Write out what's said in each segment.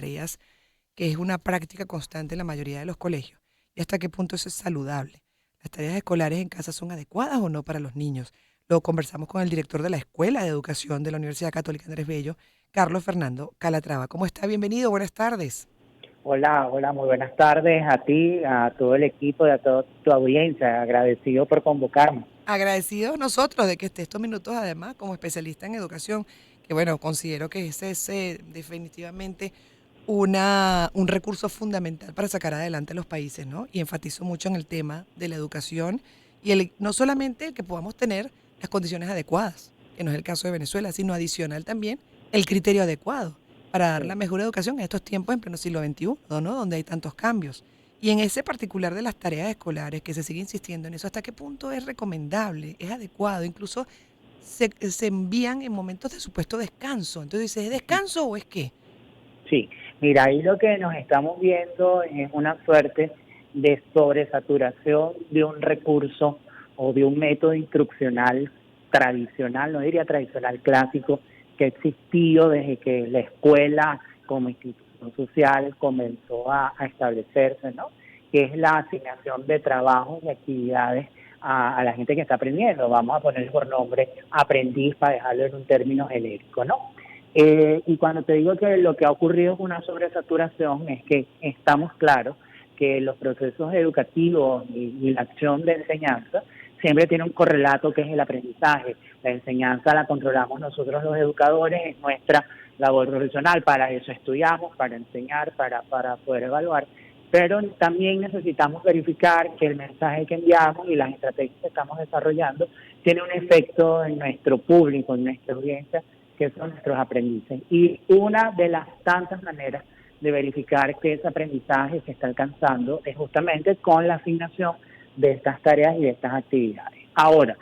tareas, que es una práctica constante en la mayoría de los colegios, y hasta qué punto eso es saludable. ¿Las tareas escolares en casa son adecuadas o no para los niños? Lo conversamos con el director de la Escuela de Educación de la Universidad Católica Andrés Bello, Carlos Fernando Calatrava. ¿Cómo está? Bienvenido, buenas tardes. Hola, hola, muy buenas tardes a ti, a todo el equipo y a toda tu audiencia. Agradecido por convocarme. Agradecidos nosotros de que esté estos minutos, además, como especialista en educación, que bueno, considero que ese es definitivamente un recurso fundamental para sacar adelante a los países, ¿no? Y enfatizo mucho en el tema de la educación y no solamente el que podamos tener las condiciones adecuadas, que no es el caso de Venezuela, sino adicional también el criterio adecuado para dar la Sí. mejor educación en estos tiempos en pleno siglo XXI, ¿no? Donde hay tantos cambios. Y en ese particular de las tareas escolares, que se sigue insistiendo en eso, ¿hasta qué punto es recomendable, es adecuado? Incluso se envían en momentos de supuesto descanso. Entonces, ¿es descanso o es qué? Sí, mira, ahí lo que nos estamos viendo es una suerte de sobresaturación de un recurso o de un método instruccional tradicional, no diría tradicional, clásico, que ha existido desde que la escuela como institución social comenzó a establecerse, ¿no? Que es la asignación de trabajos y actividades a la gente que está aprendiendo. Vamos a poner por nombre aprendiz para dejarlo en un término genérico, ¿no? Y cuando te digo que lo que ha ocurrido es una sobresaturación, es que estamos claros que los procesos educativos y la acción de enseñanza siempre tiene un correlato que es el aprendizaje. La enseñanza la controlamos nosotros los educadores, es nuestra labor profesional, para eso estudiamos, para enseñar, para poder evaluar, pero también necesitamos verificar que el mensaje que enviamos y las estrategias que estamos desarrollando tiene un efecto en nuestro público, en nuestra audiencia, que son nuestros aprendices. Y una de las tantas maneras de verificar que ese aprendizaje se está alcanzando es justamente con la asignación de estas tareas y de estas actividades. Ahora,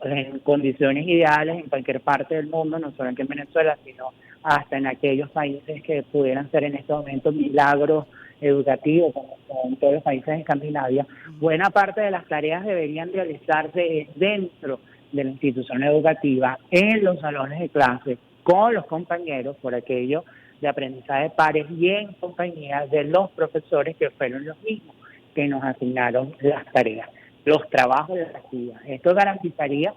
en condiciones ideales en cualquier parte del mundo, no solo aquí en Venezuela, sino hasta en aquellos países que pudieran ser en este momento milagros educativos, como son todos los países de Escandinavia, Ujú. buena parte de las tareas deberían realizarse dentro de la institución educativa, en los salones de clase, con los compañeros, por aquello de aprendizaje pares y en compañía de los profesores que fueron los mismos que nos asignaron las tareas, los trabajos de las actividades. Esto garantizaría,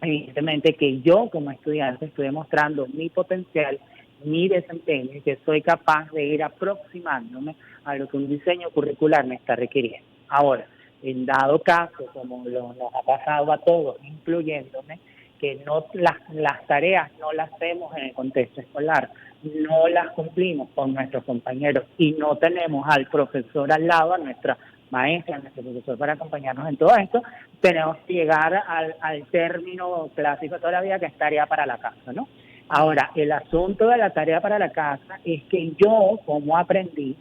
evidentemente, que yo como estudiante estoy demostrando mi potencial, mi desempeño y que soy capaz de ir aproximándome a lo que un diseño curricular me está requiriendo. Ahora, en dado caso, como nos ha pasado a todos, incluyéndome, que no las tareas no las hacemos en el contexto escolar, no las cumplimos con nuestros compañeros y no tenemos al profesor al lado, a nuestra maestra, a nuestro profesor para acompañarnos en todo esto, tenemos que llegar al término clásico de toda la vida, que es tarea para la casa, ¿no? Claro. Ahora, el asunto de la tarea para la casa es que yo, como aprendiz,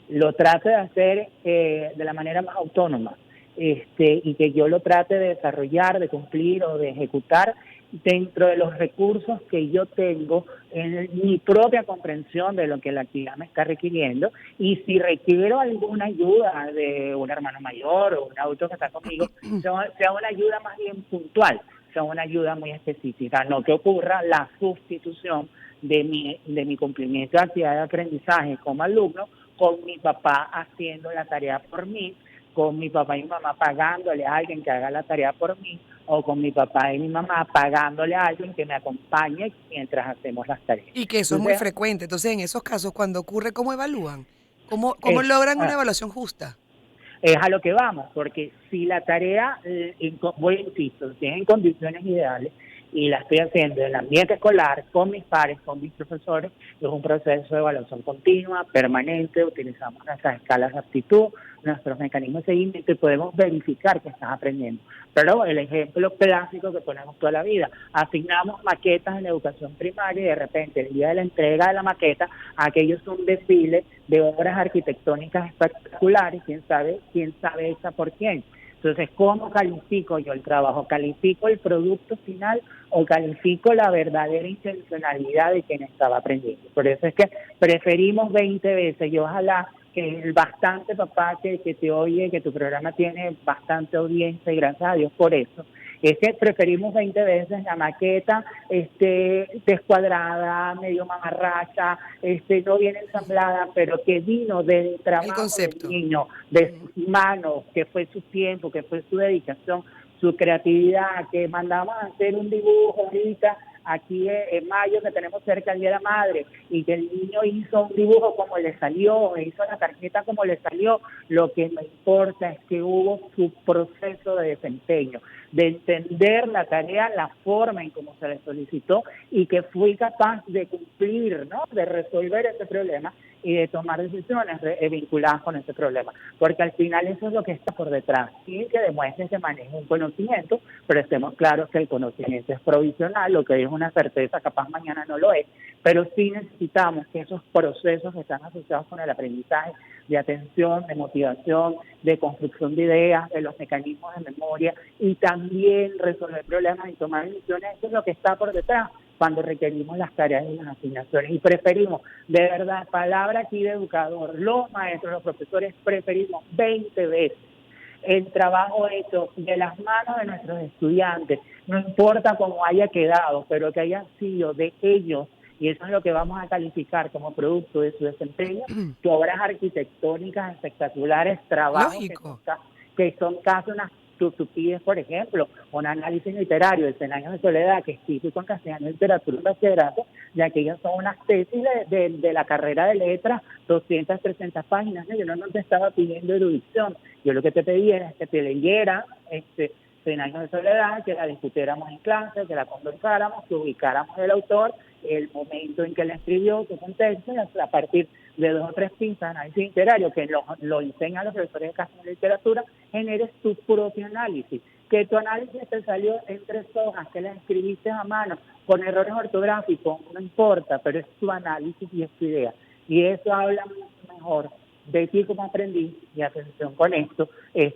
lo trate de hacer de la manera más autónoma, y que yo lo trate de desarrollar, de cumplir o de ejecutar dentro de los recursos que yo tengo en mi propia comprensión de lo que la actividad me está requiriendo, y si requiero alguna ayuda de un hermano mayor o un adulto que está conmigo, sea una ayuda más bien puntual, sea una ayuda muy específica, no que ocurra la sustitución de mi cumplimiento de actividad de aprendizaje como alumno con mi papá haciendo la tarea por mí, con mi papá y mi mamá pagándole a alguien que haga la tarea por mí, o con mi papá y mi mamá pagándole a alguien que me acompañe mientras hacemos las tareas. Y que eso es muy Entonces, frecuente. Entonces, en esos casos, cuando ocurre, ¿cómo evalúan? ¿Cómo es, logran una evaluación justa? es a lo que vamos, porque si la tarea, voy a insisto, si es en condiciones ideales y la estoy haciendo en el ambiente escolar, con mis pares, con mis profesores, es un proceso de evaluación continua, permanente, utilizamos nuestras escalas de aptitud, nuestros mecanismos de seguimiento y podemos verificar que estás aprendiendo. Pero el ejemplo clásico que ponemos toda la vida, asignamos maquetas en la educación primaria y de repente el día de la entrega de la maqueta, aquello es un desfile de obras arquitectónicas espectaculares, quién sabe hecha por quién. Entonces, ¿cómo califico yo el trabajo? ¿Califico el producto final o califico la verdadera intencionalidad de quien estaba aprendiendo? Por eso es que preferimos 20 veces, y ojalá que el bastante papá que te oye, que tu programa tiene bastante audiencia, y gracias a Dios por eso, Es que preferimos 20 veces la maqueta descuadrada, medio mamarracha, no bien ensamblada, pero que vino del El trabajo del concepto. niño, de sus manos, que fue su tiempo, que fue su dedicación, su creatividad, que mandamos a hacer un dibujo ahorita aquí en mayo, que tenemos cerca el Día de la Madre, y que el niño hizo un dibujo como le salió, hizo la tarjeta como le salió. Lo que me importa es que hubo su proceso de desempeño, de entender la tarea, la forma en cómo se le solicitó, y que fui capaz de cumplir, ¿no?, de resolver ese problema y de tomar decisiones vinculadas con ese problema, porque al final eso es lo que está por detrás, sí, que demuestren que maneja un conocimiento, pero estemos claros que el conocimiento es provisional, lo que es una certeza capaz mañana no lo es, pero sí necesitamos que esos procesos que están asociados con el aprendizaje, de atención, de motivación, de construcción de ideas, de los mecanismos de memoria, y también resolver problemas y tomar decisiones, eso es lo que está por detrás cuando requerimos las tareas y las asignaciones. Y preferimos, de verdad, palabra aquí de educador, los maestros, los profesores, preferimos 20 veces el trabajo hecho de las manos de nuestros estudiantes, no importa cómo haya quedado, pero que haya sido de ellos, y eso es lo que vamos a calificar como producto de su desempeño, que obras arquitectónicas espectaculares, trabajos Lógico. que son casi unas tú pides, por ejemplo, un análisis literario de 100 años de soledad, que es típico en castellano de literatura y bachillerato, y aquellas son unas tesis de la carrera de letras, 200, 300 páginas, ¿no? Yo no te estaba pidiendo erudición, yo lo que te pedía era que te leyera 100 años de soledad, que la discutiéramos en clase, que la conversáramos, que ubicáramos el autor, el momento en que la escribió, su contexto, y a partir de 2 o 3 pinzas de análisis literario que lo enseñan los profesores de castellano de literatura, generes tu propio análisis. Que tu análisis te salió en 3 hojas, que la escribiste a mano, con errores ortográficos, no importa, pero es tu análisis y es tu idea. Y eso habla mucho mejor de ti como aprendiz, y atención con esto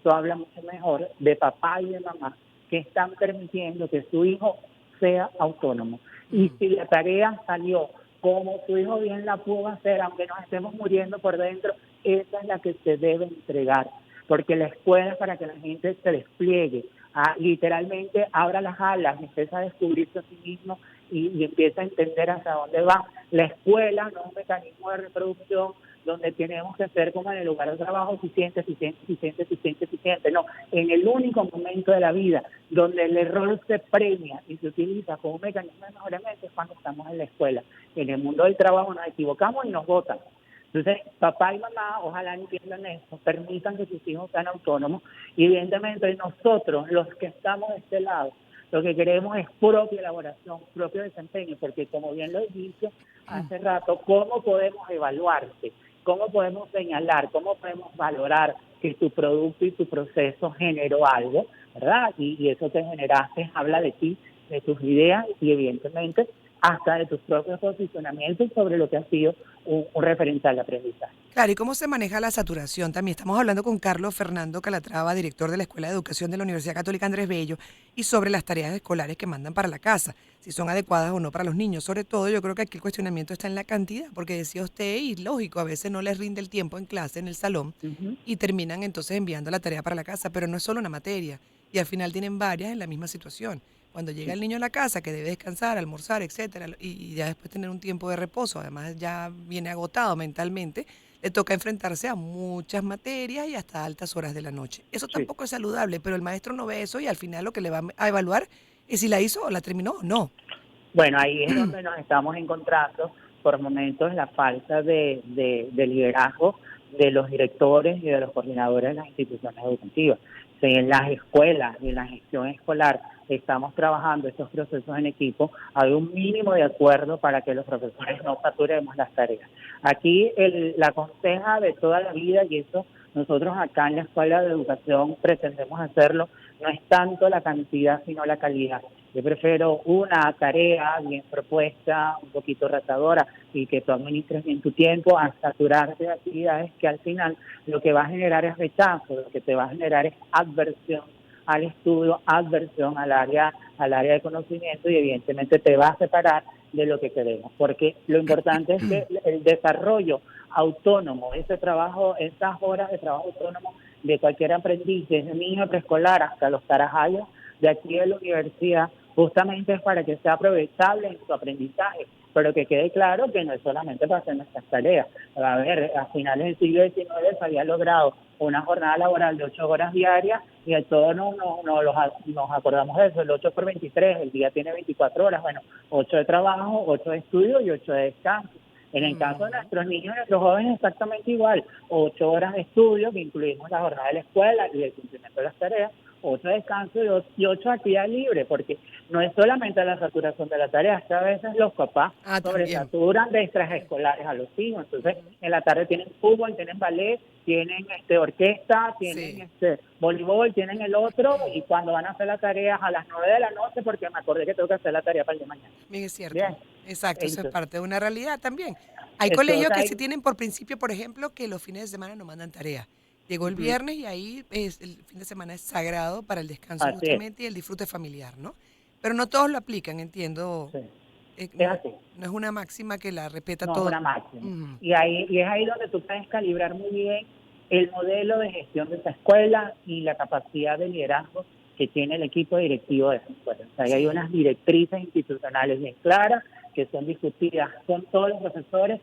habla mucho mejor de papá y de mamá, que están permitiendo que su hijo sea autónomo. Y si la tarea salió como su hijo bien la pudo hacer, aunque nos estemos muriendo por dentro, esa es la que se debe entregar, porque la escuela es para que la gente se despliegue, literalmente abra las alas, empieza a descubrirse a sí mismo y empieza a entender hacia dónde va. La escuela no es un mecanismo de reproducción donde tenemos que ser como en el lugar de trabajo eficiente. No, en el único momento de la vida donde el error se premia y se utiliza como un mecanismo de mejoramiento es cuando estamos en la escuela. En el mundo del trabajo nos equivocamos y nos votan. Entonces, papá y mamá, ojalá entiendan esto, permitan que sus hijos sean autónomos, y evidentemente nosotros, los que estamos de este lado, lo que queremos es propia elaboración, propio desempeño, porque como bien lo dijiste hace rato, ¿cómo podemos evaluarte? ¿Cómo podemos señalar? ¿Cómo podemos valorar que tu producto y tu proceso generó algo, verdad? Y eso te generaste, habla de ti, de tus ideas y evidentemente hasta de tus propios posicionamientos sobre lo que ha sido un referencial de aprendizaje. Claro, ¿y cómo se maneja la saturación? También estamos hablando con Carlos Fernando Calatrava, director de la Escuela de Educación de la Universidad Católica Andrés Bello, y sobre las tareas escolares que mandan para la casa, si son adecuadas o no para los niños. Sobre todo, yo creo que aquí el cuestionamiento está en la cantidad, porque decía usted, y lógico, a veces no les rinde el tiempo en clase, en el salón, Uh-huh. y terminan entonces enviando la tarea para la casa, pero no es solo una materia, y al final tienen varias en la misma situación. Cuando llega Sí. el niño a la casa, que debe descansar, almorzar, etcétera, y ya después tener un tiempo de reposo, además ya viene agotado mentalmente, le toca enfrentarse a muchas materias y hasta altas horas de la noche. Eso Sí. tampoco es saludable, pero el maestro no ve eso y al final lo que le va a evaluar es si la hizo o la terminó o no. Bueno, ahí es donde nos estamos encontrando por momentos la falta de liderazgo de los directores y de los coordinadores de las instituciones educativas. Si en las escuelas y en la gestión escolar estamos trabajando estos procesos en equipo, hay un mínimo de acuerdo para que los profesores no saturemos las tareas. Aquí la conseja de toda la vida, y eso nosotros acá en la Escuela de Educación pretendemos hacerlo, no es tanto la cantidad sino la calidad. Yo prefiero una tarea bien propuesta, un poquito retadora, y que tú administres bien tu tiempo a saturarte de actividades que al final lo que va a generar es rechazo, lo que te va a generar es adversión al estudio, adversión al área de conocimiento, y evidentemente te va a separar de lo que queremos. Porque lo importante es que el desarrollo autónomo, ese trabajo, esas horas de trabajo autónomo de cualquier aprendiz, desde niño preescolar hasta los tarajayos, de aquí de la universidad, justamente es para que sea aprovechable en su aprendizaje, pero que quede claro que no es solamente para hacer nuestras tareas. A ver, a finales del siglo XIX se había logrado una jornada laboral de 8 horas diarias y a todos nos acordamos de eso, el 8 por 23, el día tiene 24 horas, bueno, 8 de trabajo, 8 de estudio y 8 de descanso. En el caso de Ujú. nuestros niños y nuestros jóvenes exactamente igual, 8 horas de estudio, que incluimos la jornada de la escuela y el cumplimiento de las tareas, 8 de descanso y 8 de actividad libre, porque no es solamente la saturación de la tarea, es que a veces los papás Ah, también. sobresaturan de También. extraescolares a los hijos, entonces Ujú. en la tarde tienen fútbol, tienen ballet, tienen orquesta, tienen Sí, voleibol, tienen el otro, y cuando van a hacer las tareas a las 9 de la noche, porque me acordé que tengo que hacer la tarea para el día de mañana. bien es cierto. Bien, Exacto, eso es entonces, parte de una realidad también. Hay entonces colegios que sí hay, tienen por principio, por ejemplo, que los fines de semana no mandan tarea. Llegó el ujú, viernes y ahí el fin de semana es sagrado para el descanso así es, justamente y el disfrute familiar, ¿no? Pero no todos lo aplican, entiendo. sí, es No, así. no es una máxima que la respeta No es todo. una máxima. Ujú. Y es ahí donde tú puedes calibrar muy bien el modelo de gestión de esa escuela y la capacidad de liderazgo que tiene el equipo directivo de esa escuela. O sea, ahí hay Sí, unas directrices institucionales bien claras que son discutidas con todos los profesores.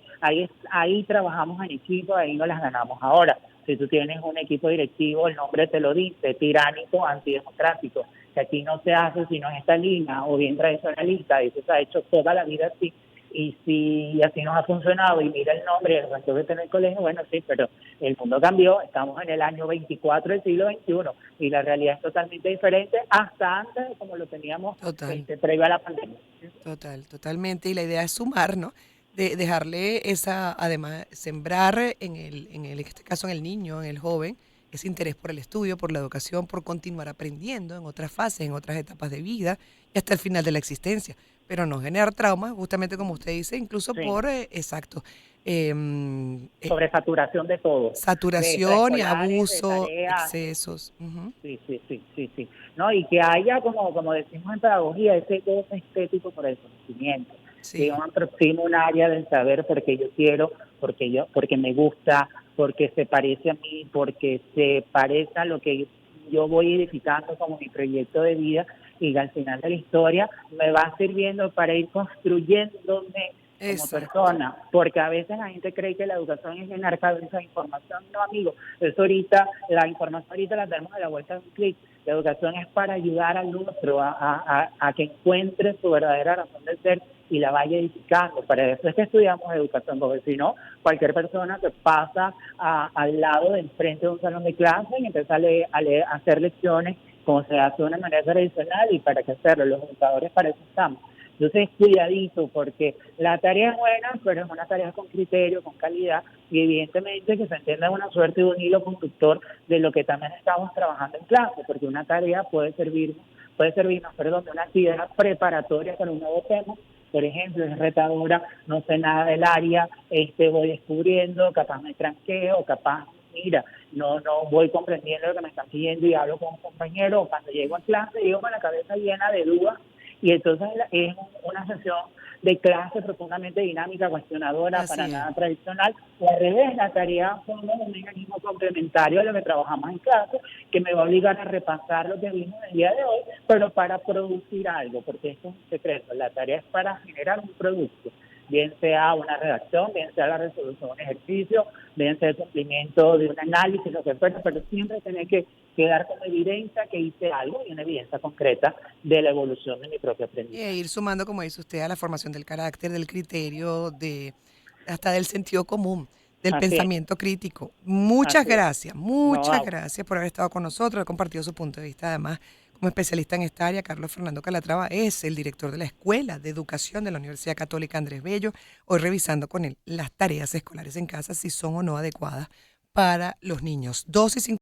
Ahí trabajamos en equipo, ahí no las ganamos. Ahora, si tú tienes un equipo directivo, el nombre te lo dice, tiránico, antidemocrático, que aquí no se hace sino en esta línea, o bien tradicionalista, eso se ha hecho toda la vida así, y si así nos ha funcionado y mira el nombre y el resto que tiene el colegio, bueno, sí, pero el mundo cambió, estamos en el año 24 del siglo XXI y la realidad es totalmente diferente hasta antes de como lo teníamos total. previo a la pandemia. Total, totalmente. Y la idea es sumar, ¿no? De dejarle esa, además, sembrar en este caso en el niño, en el joven, ese interés por el estudio, por la educación, por continuar aprendiendo en otras fases, en otras etapas de vida y hasta el final de la existencia. Pero no generar traumas, justamente como usted dice, incluso Sí, por, exacto, em, eh, sobresaturación de todo, de saturación y extraescolares, de abuso, tareas, excesos. Ujú. sí, sí, sí, sí, sí. No, y que haya, como decimos en pedagogía, ese goce estético por el conocimiento. Que yo Sí, me aproximo a un área del saber porque yo quiero, porque me gusta, porque se parece a mí, porque se parece a lo que yo voy edificando como mi proyecto de vida y al final de la historia me va sirviendo para ir construyéndome como exacto. persona, porque a veces la gente cree que la educación es llenar cabeza de información. No, amigo, eso ahorita, la información ahorita la tenemos a la vuelta de un clic. La educación es para ayudar al otro a que encuentre su verdadera razón de ser y la vaya edificando. Para eso es que estudiamos educación, porque si no, cualquier persona que pasa al lado de enfrente de un salón de clase y empieza a hacer lecciones como se hace de una manera tradicional. ¿Y para qué hacerlo? Los educadores para eso estamos. Entonces, cuidadito, porque la tarea es buena, pero es una tarea con criterio, con calidad, y evidentemente que se entienda una suerte de un hilo conductor de lo que también estamos trabajando en clase, porque una tarea puede servirnos, perdón, de una actividad preparatoria para un nuevo tema. Por ejemplo, es retadora, no sé nada del área, voy descubriendo, capaz me tranqueo, capaz, mira, no voy comprendiendo lo que me están pidiendo y hablo con un compañero, o cuando llego a clase, llego con la cabeza llena de dudas y entonces es una sesión de clase profundamente dinámica, cuestionadora, para Así es. nada tradicional, o al revés, la tarea como un mecanismo complementario a lo que trabajamos en clase, que me va a obligar a repasar lo que vimos el día de hoy, pero para producir algo, porque esto es un secreto, la tarea es para generar un producto, bien sea una redacción, bien sea la resolución de un ejercicio, bien sea el cumplimiento de un análisis, lo que fuera, pero siempre tiene que quedar como evidencia que hice algo y una evidencia concreta de la evolución de mi propio E aprendizaje. ir sumando, como dice usted, a la formación del carácter, del criterio, hasta del sentido común, del Así es, pensamiento crítico. así es. No, Muchas gracias por haber estado con nosotros, haber compartido su punto de vista. Además, como especialista en esta área, Carlos Fernando Calatrava es el director de la Escuela de Educación de la Universidad Católica Andrés Bello, hoy revisando con él las tareas escolares en casa, si son o no adecuadas para los niños. 2:50.